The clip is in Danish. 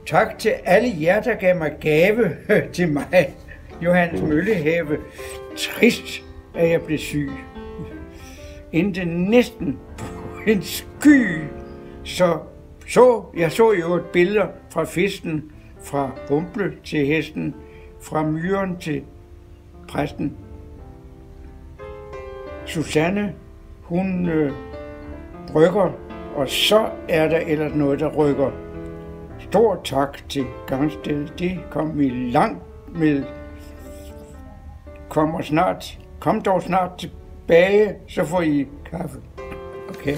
Tak til alle jer, der gav mig gave til mig, Johannes Møllehave. Trist, at jeg blev syg. Endte næsten på en sky, jeg så jo et billeder fra fisken, fra Bumble til hesten, fra myren til præsten. Susanne, hun brygger, og så er der ellers noget, der rykker. Stor tak til Gangstedet, det kom vi langt med. Kom dog snart tilbage, så får I kaffe. Okay.